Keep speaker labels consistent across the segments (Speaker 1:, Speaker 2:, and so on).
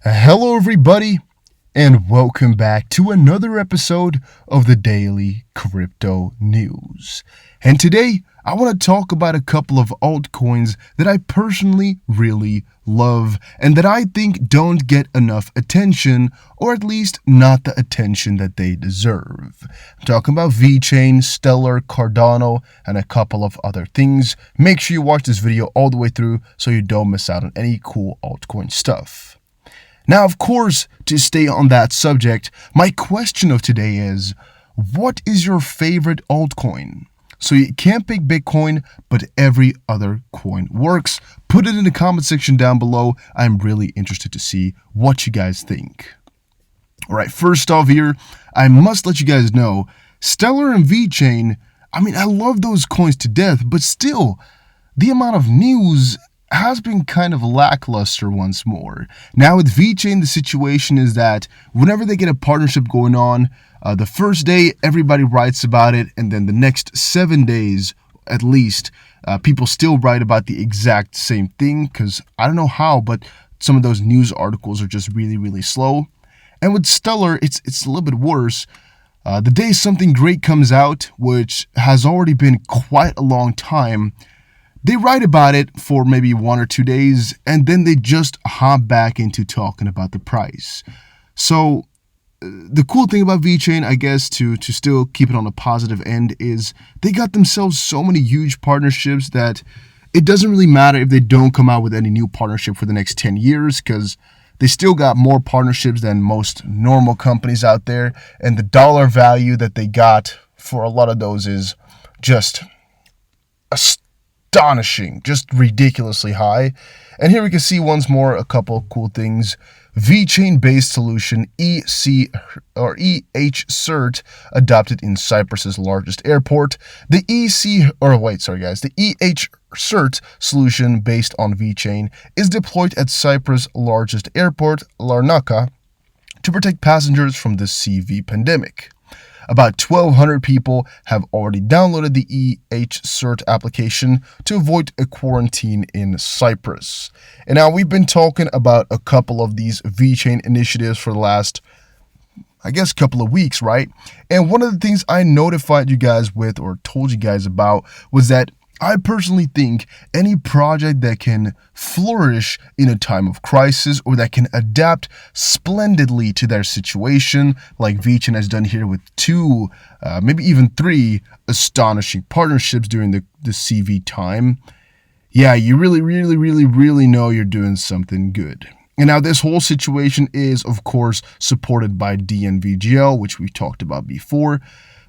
Speaker 1: Hello, everybody, and welcome back to another episode of the Daily Crypto News. And today, I want to talk about a couple of altcoins that I personally really love and that I think don't get enough attention, or at least not the attention that they deserve. I'm talking about VeChain, Stellar, Cardano, and a couple of other things. Make sure you watch this video all the way through so you don't miss out on any cool altcoin stuff. Now, of course, to stay on that subject, my question of today is, what is your favorite altcoin? So you can't pick Bitcoin, but every other coin works. Put it in the comment section down below. I'm really interested to see what you guys think. All right, first off here, I must let you guys know, Stellar and VeChain, I love those coins to death, but still, the amount of news has been kind of lackluster once more. Now with VeChain, the situation is that whenever they get a partnership going on, the first day everybody writes about it, and then the next 7 days at least, people still write about the exact same thing, because I don't know how, but some of those news articles are just really slow. And with Stellar, it's a little bit worse. The day something great comes out, which has already been quite a long time, they write about it for maybe 1 or 2 days, and then they just hop back into talking about the price. So the cool thing about VeChain, I guess, to still keep it on a positive end, is they got themselves so many huge partnerships that it doesn't really matter if they don't come out with any new partnership for the next 10 years, because they still got more partnerships than most normal companies out there, and the dollar value that they got for a lot of those is just astonishing, just ridiculously high. And here we can see once more a couple of cool things. VeChain based solution EHCERT adopted in Cyprus's largest airport. The EHCERT solution based on VeChain is deployed at Cyprus' largest airport, Larnaca, to protect passengers from the CV pandemic. About 1,200 people have already downloaded the EHCERT application to avoid a quarantine in Cyprus. And now we've been talking about a couple of these VeChain initiatives for the last, couple of weeks, right? And one of the things I notified you guys with, or told you guys about, was that I personally think any project that can flourish in a time of crisis, or that can adapt splendidly to their situation, like VeChain has done here with 2, maybe even 3 astonishing partnerships during the CV time, yeah, you really know you're doing something good. And now this whole situation is, of course, supported by DNVGL, which we talked about before.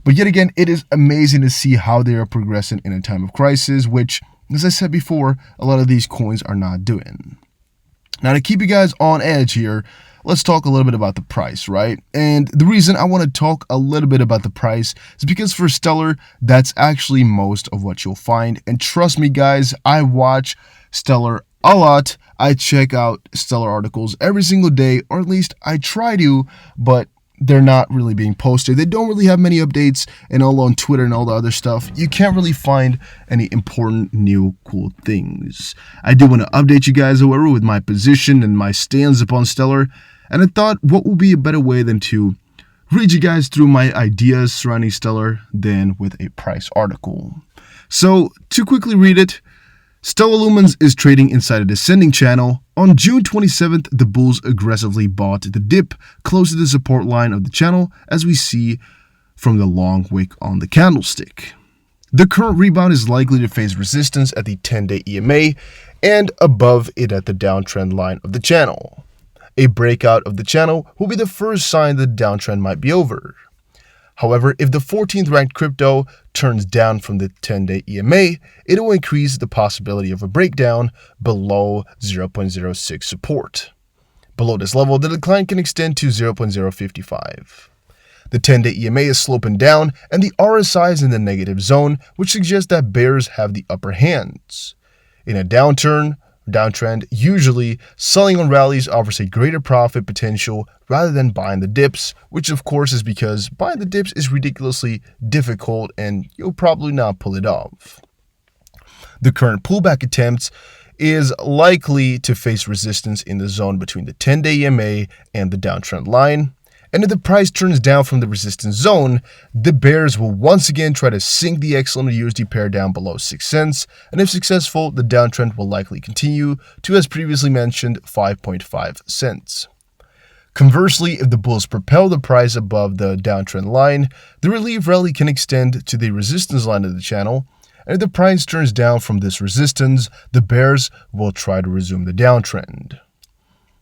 Speaker 1: But yet again, it is amazing to see how they are progressing in a time of crisis, which, as I said before, a lot of these coins are not doing. Now, to keep you guys on edge here, let's talk a little bit about the price, right? And the reason I want to talk a little bit about the price is because for Stellar, that's actually most of what you'll find. And trust me, guys, I watch Stellar a lot. I check out Stellar articles every single day, or at least I try to, but they're not really being posted. They don't really have many updates, and all on Twitter and all the other stuff, you can't really find any important new cool things. I do want to update you guys, however, with my position and my stance upon Stellar, and I thought what would be a better way than to read you guys through my ideas surrounding Stellar than with a price article. So to quickly read it, Stellar Lumens is trading inside a descending channel. On June 27th, the bulls aggressively bought the dip close to the support line of the channel, as we see from the long wick on the candlestick. The current rebound is likely to face resistance at the 10-day EMA and above it at the downtrend line of the channel. A breakout of the channel will be the first sign that the downtrend might be over. However, if the 14th ranked crypto turns down from the 10-day EMA, it will increase the possibility of a breakdown below 0.06 support. Below this level, the decline can extend to 0.055. The 10-day EMA is sloping down, and the RSI is in the negative zone, which suggests that bears have the upper hands. In a downtrend, usually selling on rallies offers a greater profit potential rather than buying the dips, which of course is because buying the dips is ridiculously difficult and you'll probably not pull it off. The current pullback attempts is likely to face resistance in the zone between the 10-day EMA and the downtrend line. And if the price turns down from the resistance zone, the bears will once again try to sink the XLM to USD pair down below 6 cents, and if successful, the downtrend will likely continue to, as previously mentioned, 5.5 cents. Conversely, if the bulls propel the price above the downtrend line, the relief rally can extend to the resistance line of the channel, and if the price turns down from this resistance, the bears will try to resume the downtrend.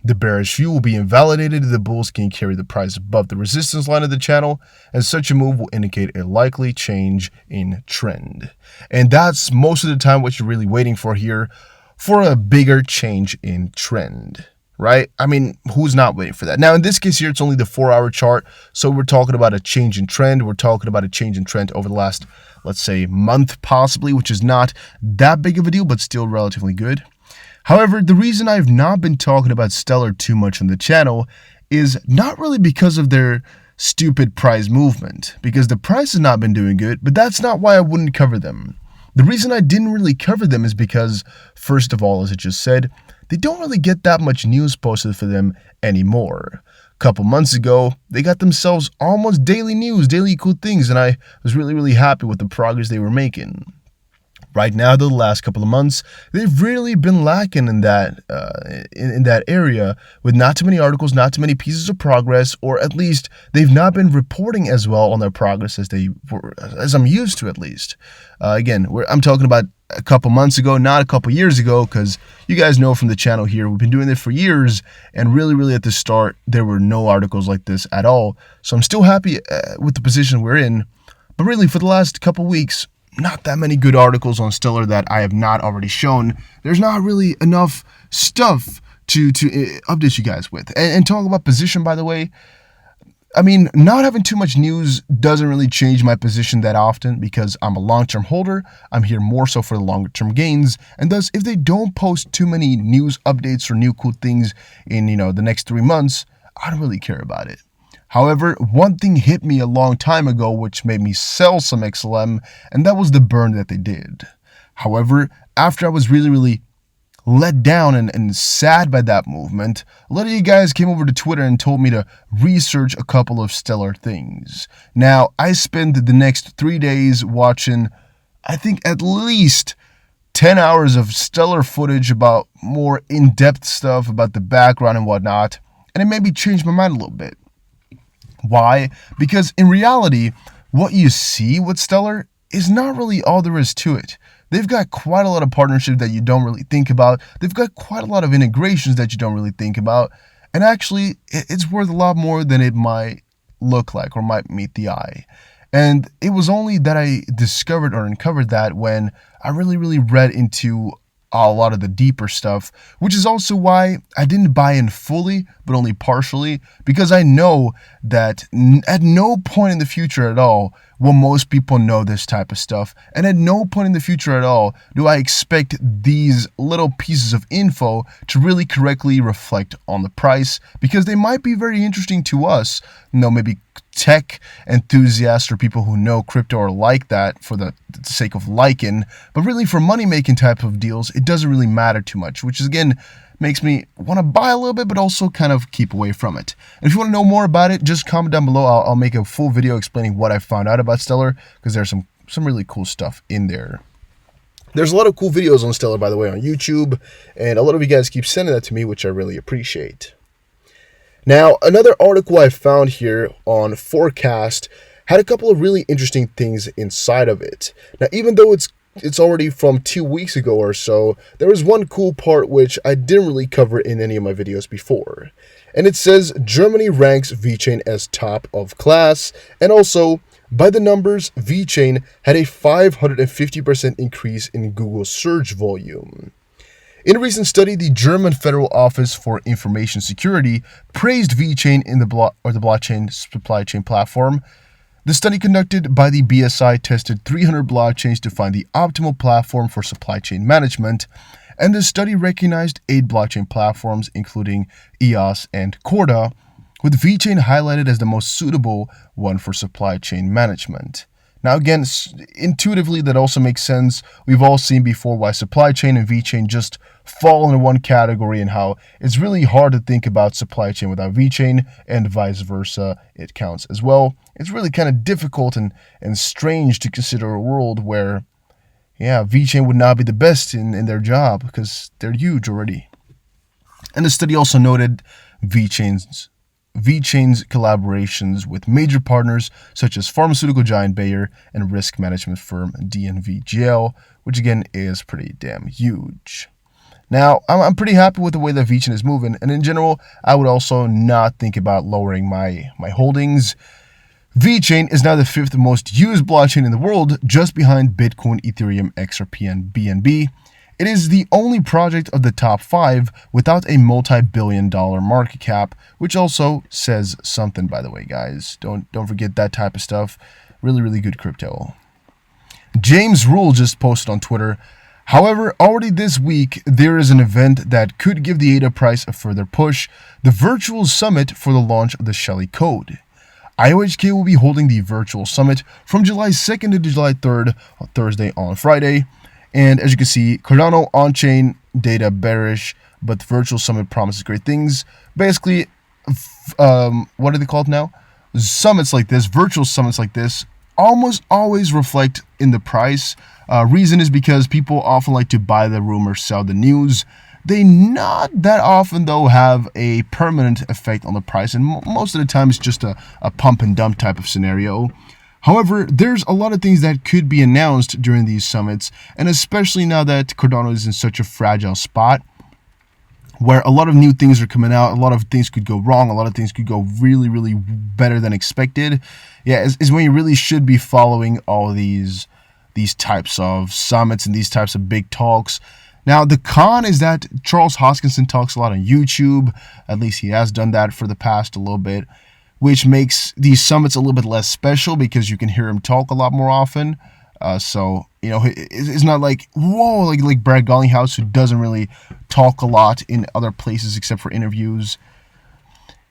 Speaker 1: The bearish view will be invalidated if the bulls can carry the price above the resistance line of the channel, and such a move will indicate a likely change in trend. And that's most of the time what you're really waiting for here, for a bigger change in trend, right? I mean, who's not waiting for that? Now, in this case here, it's only the 4-hour chart, so we're talking about a change in trend. We're talking about a change in trend over the last, let's say, month possibly, which is not that big of a deal, but still relatively good. However, the reason I've not been talking about Stellar too much on the channel is not really because of their stupid price movement, because the price has not been doing good, but that's not why I wouldn't cover them. The reason I didn't really cover them is because, first of all, as I just said, they don't really get that much news posted for them anymore. A couple months ago, they got themselves almost daily news, daily cool things, and I was really happy with the progress they were making. Right now, the last couple of months, they've really been lacking in that area, with not too many articles, not too many pieces of progress, or at least they've not been reporting as well on their progress as they were, as I'm used to at least. Again, I'm talking about a couple months ago, not a couple years ago, because you guys know from the channel here, we've been doing it for years, and really at the start, there were no articles like this at all. So I'm still happy with the position we're in, but really for the last couple weeks, not that many good articles on Stellar that I have not already shown. There's not really enough stuff to update you guys with. And talk about position, by the way, I mean, not having too much news doesn't really change my position that often, because I'm a long-term holder. I'm here more so for the longer-term gains, and thus, if they don't post too many news updates or new cool things in, the next 3 months, I don't really care about it. However, one thing hit me a long time ago which made me sell some XLM, and that was the burn that they did. However, after I was really let down and sad by that movement, a lot of you guys came over to Twitter and told me to research a couple of Stellar things. Now, I spent the next 3 days watching, I think, at least 10 hours of Stellar footage about more in-depth stuff about the background and whatnot, and it made me change my mind a little bit. Why? Because in reality, what you see with Stellar is not really all there is to it. They've got quite a lot of partnerships that you don't really think about. They've got quite a lot of integrations that you don't really think about. And actually, it's worth a lot more than it might look like or might meet the eye. And it was only that I discovered or uncovered that when I really read into a lot of the deeper stuff, which is also why I didn't buy in fully, but only partially, because I know that at no point in the future at all will most people know this type of stuff, and at no point in the future at all do I expect these little pieces of info to really correctly reflect on the price, because they might be very interesting to us, maybe tech enthusiasts or people who know crypto or like that for the sake of liking, but really for money making type of deals, it doesn't really matter too much, which is again makes me want to buy a little bit, but also kind of keep away from it. And if you want to know more about it, just comment down below. I'll make a full video explaining what I found out about Stellar, because there's some really cool stuff in there. There's a lot of cool videos on Stellar, by the way, on YouTube, and a lot of you guys keep sending that to me, which I really appreciate. Now, another article I found here on Forecast had a couple of really interesting things inside of it. Now, even though it's already from 2 weeks ago or so, there was one cool part which I didn't really cover in any of my videos before. And it says Germany ranks VeChain as top of class, and also, by the numbers, VeChain had a 550% increase in Google search volume. In a recent study, the German Federal Office for Information Security praised VeChain in the blockchain supply chain platform. The study conducted by the BSI tested 300 blockchains to find the optimal platform for supply chain management, and the study recognized 8 blockchain platforms, including EOS and Corda, with VeChain highlighted as the most suitable one for supply chain management. Now again, intuitively that also makes sense. We've all seen before why supply chain and VeChain just fall into one category, and how it's really hard to think about supply chain without VeChain, and vice versa, it counts as well. It's really kind of difficult and strange to consider a world where, yeah, VeChain would not be the best in their job because they're huge already. And the study also noted VeChain's collaborations with major partners such as pharmaceutical giant Bayer and risk management firm DNV, which again is pretty damn huge. Now, I'm pretty happy with the way that VeChain is moving, and in general, I would also not think about lowering my holdings. VeChain is now the 5th most used blockchain in the world, just behind Bitcoin, Ethereum, XRP, and BNB. It is the only project of the top 5 without a multi-billion-dollar market cap, which also says something, by the way, guys. Don't forget that type of stuff. Really, really good crypto. James Rule just posted on Twitter, however, already this week, there is an event that could give the ADA price a further push, the virtual summit for the launch of the Shelley Code. IOHK will be holding the virtual summit from July 2nd to July 3rd, on Thursday on Friday. And as you can see, Cardano on-chain data bearish, but the virtual summit promises great things. Basically, what are they called now? Summits like this, virtual summits like this, almost always reflect in the price. Reason is because people often like to buy the rumor, sell the news. They not that often, though, have a permanent effect on the price, and most of the time it's just a pump and dump type of scenario. However, there's a lot of things that could be announced during these summits, and especially now that Cardano is in such a fragile spot, where a lot of new things are coming out, a lot of things could go wrong, a lot of things could go really, really better than expected. Yeah, is when you really should be following all these types of summits and these types of big talks. Now, the con is that Charles Hoskinson talks a lot on YouTube. At least he has done that for the past a little bit, which makes these summits a little bit less special because you can hear him talk a lot more often. So, you know, it's not like, whoa, like Brad Garlinghouse, who doesn't really talk a lot in other places except for interviews.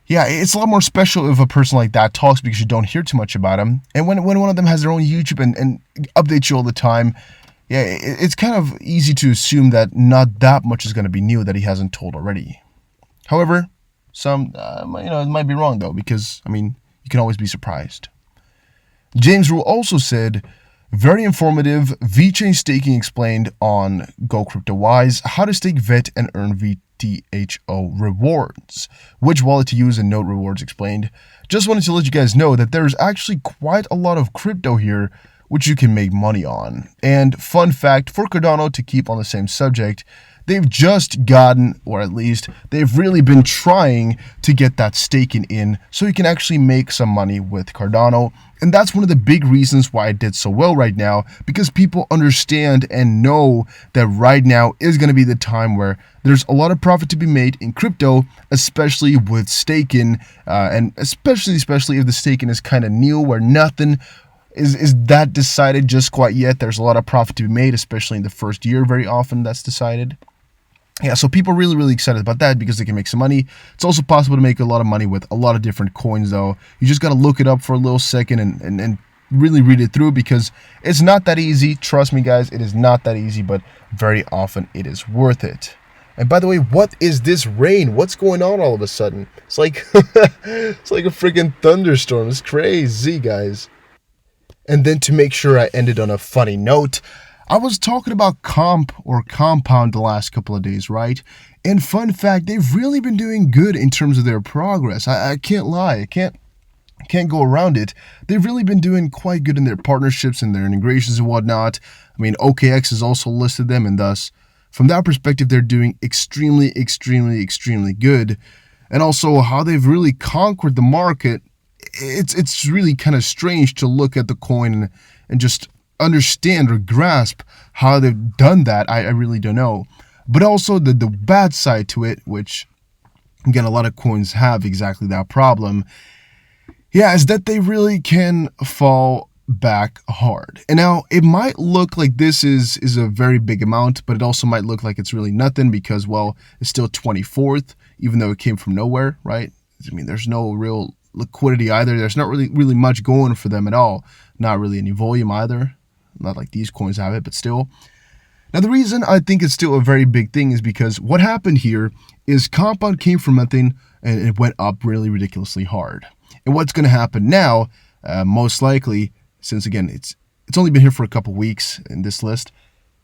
Speaker 1: Yeah, it's a lot more special if a person like that talks because you don't hear too much about him. And when one of them has their own YouTube and updates you all the time, yeah, it's kind of easy to assume that not that much is going to be new that he hasn't told already. However, some, it might be wrong, though, because, I mean, you can always be surprised. James Rule also said, very informative, VeChain staking explained on Go Crypto Wise, how to stake VET and earn VTHO rewards, which wallet to use and note rewards explained. Just wanted to let you guys know that there's actually quite a lot of crypto here which you can make money on. And fun fact for Cardano, to keep on the same subject, they've just gotten, or at least they've really been trying to get that staking in so you can actually make some money with Cardano. And that's one of the big reasons why it did so well right now, because people understand and know that right now is going to be the time where there's a lot of profit to be made in crypto, especially with staking, and especially if the staking is kind of new, where nothing is that decided just quite yet. There's a lot of profit to be made, especially in the first year. Very often that's decided. Yeah, so people are really, really excited about that because they can make some money. It's also possible to make a lot of money with a lot of different coins, though. You just got to look it up for a little second and really read it through, because it's not that easy. Trust me, guys, it is not that easy, but very often it is worth it. And by the way, what is this rain? What's going on all of a sudden? It's like it's like a freaking thunderstorm. It's crazy, guys. And then to make sure I ended on a funny note, I was talking about compound the last couple of days, right? And fun fact, they've really been doing good in terms of their progress. I can't lie. I can't go around it. They've really been doing quite good in their partnerships and their integrations and whatnot. I mean, OKX has also listed them, and thus, from that perspective, they're doing extremely, extremely, extremely good. And also how they've really conquered the market. It's really kind of strange to look at the coin and just understand or grasp how they've done that. I really don't know. But also the bad side to it, which again a lot of coins have exactly that problem, yeah, is that they really can fall back hard. And now it might look like this is a very big amount, but it also might look like it's really nothing because, well, it's still 24th, even though it came from nowhere, right? I mean, there's no real liquidity either. There's not really much going for them at all. Not really any volume either. Not like these coins have it, but still. Now, the reason I think it's still a very big thing is because what happened here is Compound came from nothing and it went up really ridiculously hard. And what's going to happen now, most likely, since again, it's only been here for a couple weeks in this list,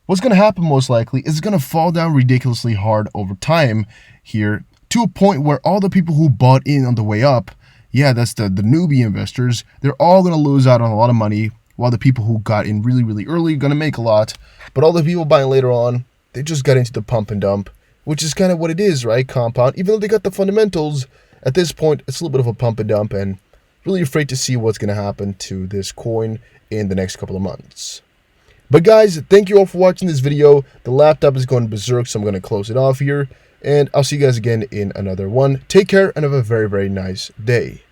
Speaker 1: what's going to happen most likely is it's going to fall down ridiculously hard over time here to a point where all the people who bought in on the way up, yeah, that's the newbie investors, they're all going to lose out on a lot of money, while the people who got in really early are going to make a lot. But all the people buying later on, they just got into the pump and dump, which is kind of what it is, right? Compound, even though they got the fundamentals, at this point, it's a little bit of a pump and dump, and really afraid to see what's going to happen to this coin in the next couple of months. But guys, thank you all for watching this video. The laptop is going berserk, so I'm going to close it off here. And I'll see you guys again in another one. Take care and have a very nice day.